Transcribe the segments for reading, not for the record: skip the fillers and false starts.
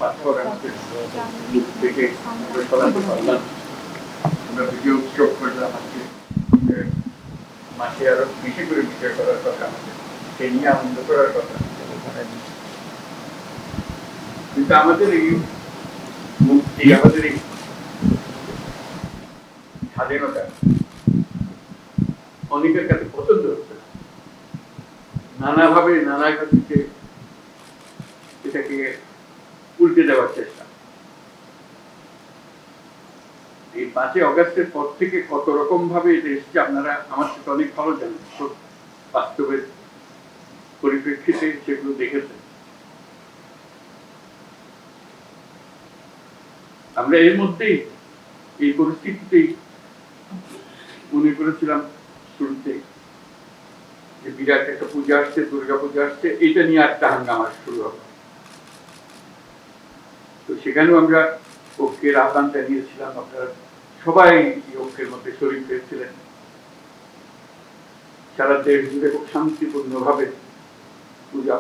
পাথর আমাদের মুখ থেকে আমরা সরাতে পারলাম। আমরা বিজয় উৎসব করলাম আজকে, মাসে আরো বেশি করে বিজয় করার কথা আমাদের, সে নিয়ে আনন্দ করার কথা। কিন্তু আমাদের এই মুক্তি, আমাদের এই স্বাধীনতা অনেকের কাছে পছন্দ হচ্ছে না, নানাভাবে নানা কাছে এটাকে উল্টে দেওয়ার চেষ্টা। এই 5ই অগাস্টের পর থেকে কত রকম ভাবে এটা এসছে আপনারা আমার সাথে অনেক ভালো জানেন, বাস্তবের পরিপ্রেক্ষিতে সেগুলো দেখেছেন। আমরা এর মধ্যেই এই পরিস্থিতিতেই মনে করেছিলাম শুরুতে যে বিরাট একটা পূজা আসছে, দুর্গা পূজা আসছে, এটা নিয়ে একটা হাঙ্গামা শুরু হবে। তো সেখানেও আমরা ঐক্যের আহ্বান জানিয়েছিলাম, আপনারা সবাই এই ঐক্যের মধ্যে শরীক হয়েছিলেন। সারা দেশ জুড়ে খুব শান্তিপূর্ণ ভাবে পূজা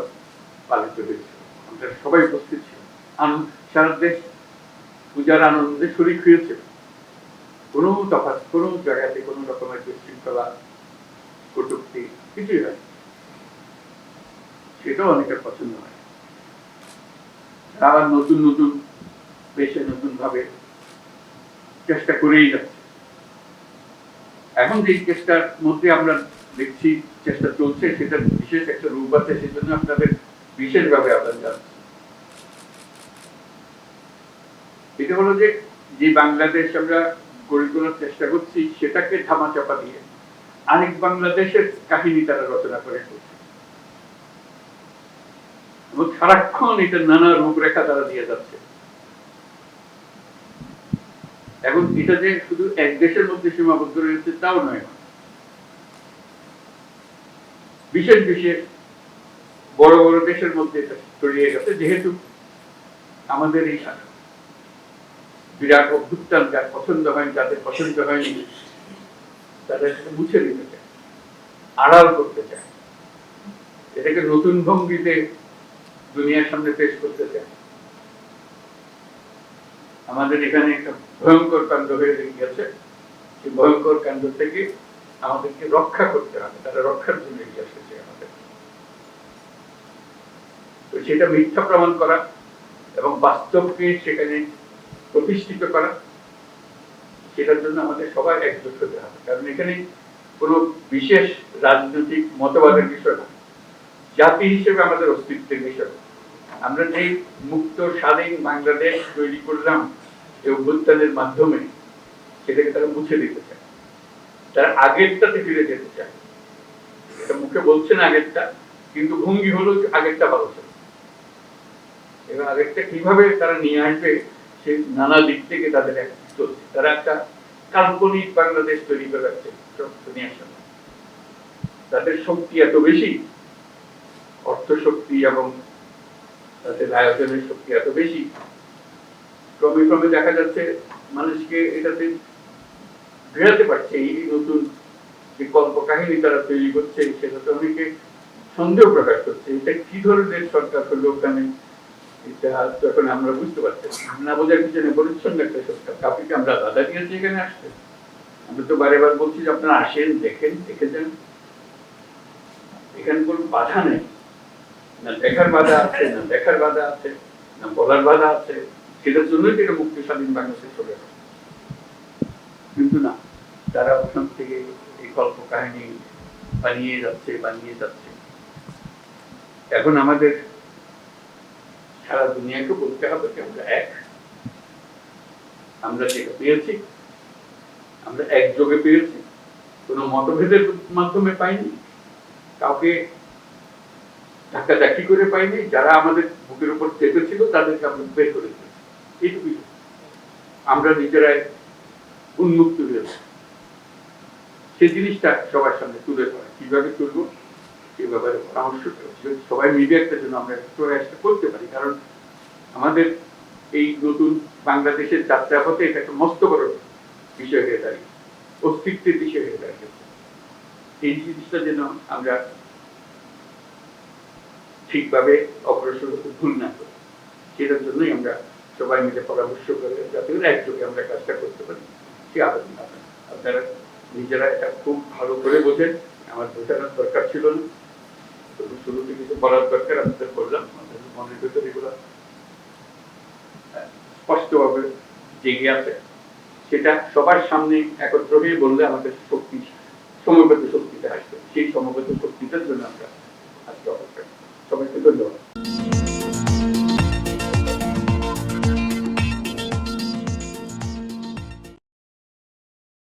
পালিত হয়েছিল, আমরা সবাই উপস্থিত ছিলাম, সারা দেশ পূজার আনন্দে শরীক হয়েছে। কোনো তফাৎ, কোনো জায়গাতে কোনো রকমের বিশৃঙ্খলা, কটূক্তি কিছুই হয়, সেটাও অনেকের পছন্দ হয়। আবার নতুন নতুন বেশে নতুন ভাবে চেষ্টা করেই যাচ্ছে। এখন যে চেষ্টার মধ্যে আমরা দেখছি চেষ্টা চলছে, সেটার বিশেষ একটা রূপ আছে, সেজন্য আপনাদের বিশেষভাবে আহ্বান জানাচ্ছি। এটা হলো যে যে বাংলাদেশ আমরা গড়ে তোলার চেষ্টা করছি, সেটাকে ধামাচাপা দিয়ে আরেক বাংলাদেশের কাহিনী তারা রচনা করে করছে, এবং সারাক্ষণ এটার নানা রূপরেখা তারা দিয়ে যাচ্ছে। এখন এটা যে শুধু এক দেশের মধ্যে সীমাবদ্ধ রয়েছে তাও নয়, বিশেষ বিশেষ বড় বড় দেশের মধ্যে এটা ছড়িয়ে গেছে, যেহেতু আমাদের এই বিরাট অভ্যুত্থান যার পছন্দ হয়নি, যাদের পছন্দ হয়নি, তাদের সেটা মুছে দিতে চায়, আড়াল করতে চায়, এটাকে নতুন ভঙ্গিতে দুনিয়ার সামনে পেশ করতে চায়। আমাদের এখানে একটা ভয়ঙ্কর কাণ্ড হয়ে গেছে, সেই ভয়ঙ্কর কাণ্ড থেকে আমাদেরকে রক্ষা করতে হবে, তারা রক্ষার জন্য এগিয়ে এসেছে আমাদের। তো সেটা মিথ্যা প্রমাণ করা এবং বাস্তবকে সেখানে প্রতিষ্ঠিত করা, সেটার জন্য আমাদের সবাই একজোট হতে হবে। কারণ এখানে কোনো বিশেষ রাজনৈতিক মতবাদের বিষয় না, জাতি হিসেবে আমাদের অস্তিত্বের বিষয়। আমরা যে মুক্ত স্বাধীন বাংলাদেশ তৈরি করলাম এই অভ্যুত্থানের মাধ্যমে, সেটাকে তারা মুছে দিতে চায়, তারা আগেরটাতে ফিরে যেতে চায়। এটা মুখে বলছেন আগেরটা, কিন্তু ভঙ্গি হলো আগেরটা ভালো ছিল। এবং আগেরটা কিভাবে তারা নিয়ে আসবে সে নানা দিক থেকে তাদের চলছে। তারা একটা কাল্পনিক বাংলাদেশ তৈরি করে রাখছে দুনিয়ার সামনে। তাদের শক্তি এত বেশি, অর্থ শক্তি এবং তাদের আয়োজনের শক্তি এত বেশি, ক্রমে ক্রমে দেখা যাচ্ছে মানুষকে এটাতে ঘেরাতে পারছে। এই নতুন যে কল্প কাহিনী তারা তৈরি করছে, সেটাতে অনেকে সন্দেহ প্রকাশ করছে, এটা কি ধরনের সরকার হলো ওখানে, এটা যখন আমরা বুঝতে পারছি না, বোঝার পিছনে পরিচ্ছন্ন একটা সরকার। কাউকে আমরা বাধা দিয়েছি এখানে আসতে? আমরা তো বারে বার বলছি যে আপনারা আসেন, দেখেন, দেখে যান। এখানে কোনো বাধা নেই, না দেখার বাধা আছে, না দেখার বাধা আছে, না বলার বাধা আছে। সেটার জন্যই এটা মুক্তি স্বাধীন বাংলাদেশে চলে গেল। কিন্তু না, তারা ওখান থেকে এই গল্প কাহিনী বানিয়ে যাচ্ছে, বানিয়ে যাচ্ছে। এখন আমাদের সারা দুনিয়াকে বলতে হবে যে আমরা এক, আমরা যেটা পেয়েছি আমরা একযোগে পেয়েছি, কোনো মতভেদের মাধ্যমে পাইনি, কাউকে ধাক্কাধাক্কি করে পাইনি। যারা আমাদের বুকের উপর চেপেছিল তাদেরকে আমরা বের করে দিয়েছি, এইটুকুই। আমরা নিজেরাই উন্মুক্ত হয়েছি। সেই জিনিসটা সবার সামনে তুলে ধরা, কিভাবে তুলবো সে ব্যাপারে পরামর্শ সবাই মিলে একটা জন্য আমরা প্রয়াসটা করতে পারি। কারণ আমাদের এই নতুন বাংলাদেশের যাত্রাপথে এটা একটা মস্ত বড় বিষয় হয়ে দাঁড়িয়ে, অস্তিত্বের বিষয় হয়ে দাঁড়িয়েছে। এই জিনিসটা যেন আমরা ঠিকভাবে অগ্রসর হতে ভুল না করি। সেটার জন্যই আমরা সবাই মিলে পরামর্শ করে যাতে করে একযোগে আমরা কাজটা করতে পারি সে আবেদন আপনারা নিজেরা এটা খুব ভালো করে বোঝেন। আমার বোঝানোর দরকার ছিল না, শুরুতে কিছু বলার দরকার আপনাদের বললাম। আমাদের মনের ভেতর এগুলো স্পষ্টভাবে জেগে আছে, সেটা সবার সামনে একত্র হয়ে বললে আমাদের শক্তি সমবেত শক্তিতে আসবে। সেই সমবেত শক্তিটার জন্য আমরা আজকে অপেক্ষা। সবাইকে ধন্যবাদ।